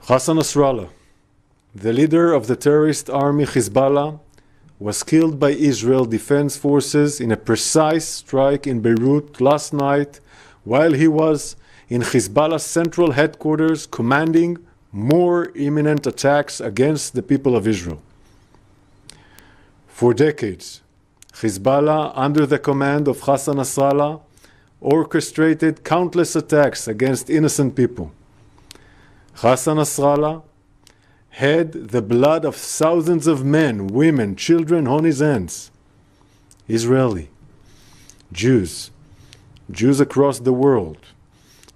Hassan Nasrallah, the leader of the terrorist army Hezbollah, was killed by Israel Defense Forces in a precise strike in Beirut last night while he was in Hezbollah's central headquarters commanding more imminent attacks against the people of Israel. For decades, Hezbollah, under the command of Hassan Nasrallah, orchestrated countless attacks against innocent people. Hassan Nasrallah had the blood of thousands of men, women, children on his hands. Israeli, Jews across the world,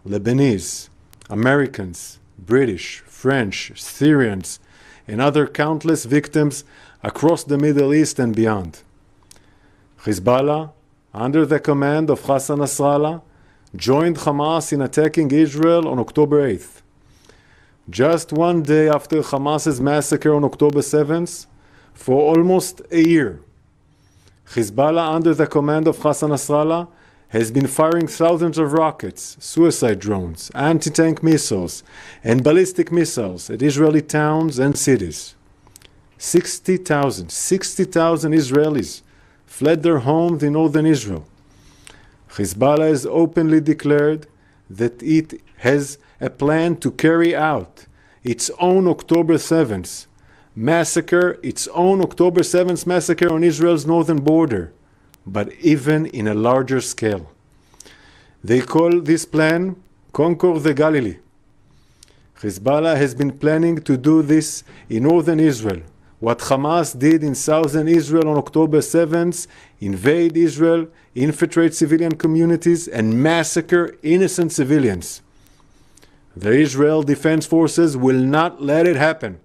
Lebanese, Americans, British, French, Syrians, and other countless victims across the Middle East and beyond. Hezbollah, under the command of Hassan Nasrallah, joined Hamas in attacking Israel on October 8th. Just one day after Hamas's massacre on October 7th, for almost a year, Hezbollah, under the command of Hassan Nasrallah, has been firing thousands of rockets, suicide drones, anti-tank missiles, and ballistic missiles at Israeli towns and cities. 60,000 Israelis fled their homes in northern Israel. Hezbollah has openly declared that it has a plan to carry out its own October 7th massacre, on Israel's northern border, but even in a larger scale. They call this plan Conquer the Galilee. Hezbollah has been planning to do this in northern Israel. What Hamas did in southern Israel on October 7th, invade Israel, infiltrate civilian communities, and massacre innocent civilians. The Israel Defense Forces will not let it happen.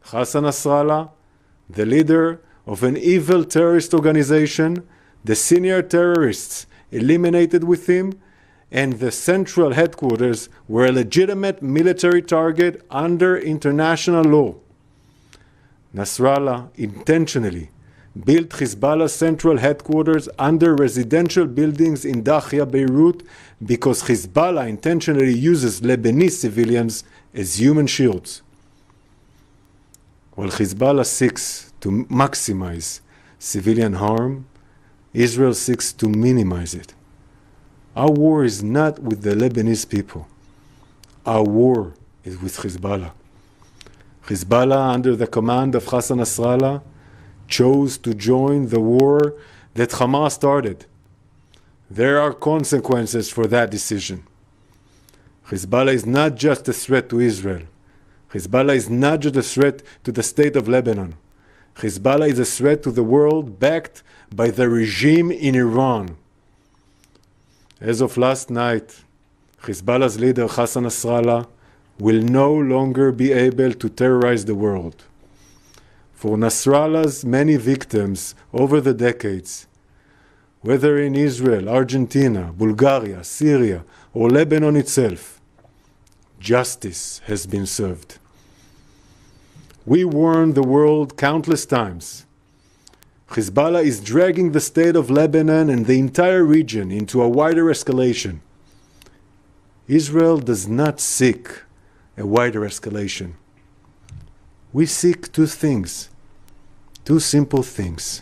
Hassan Nasrallah, the leader of an evil terrorist organization, the senior terrorists eliminated with him, and the central headquarters were a legitimate military target under international law. Nasrallah intentionally built Hezbollah's central headquarters under residential buildings in Dahia, Beirut, because Hezbollah intentionally uses Lebanese civilians as human shields. While Hezbollah seeks to maximize civilian harm, Israel seeks to minimize it. Our war is not with the Lebanese people. Our war is with Hezbollah. Hezbollah, under the command of Hassan Nasrallah, chose to join the war that Hamas started. There are consequences for that decision. Hezbollah is not just a threat to Israel. Hezbollah is not just a threat to the state of Lebanon. Hezbollah is a threat to the world backed by the regime in Iran. As of last night, Hezbollah's leader Hassan Nasrallah will no longer be able to terrorize the world. For Nasrallah's many victims over the decades, whether in Israel, Argentina, Bulgaria, Syria, or Lebanon itself, justice has been served. We warned the world countless times. Hezbollah is dragging the state of Lebanon and the entire region into a wider escalation. Israel does not seek a wider escalation. We seek two things, two simple things: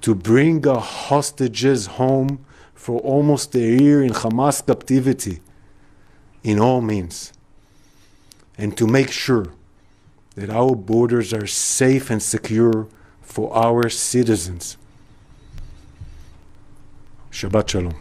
to bring our hostages home for almost a year in Hamas captivity in all means, and to make sure that our borders are safe and secure for our citizens. Shabbat Shalom.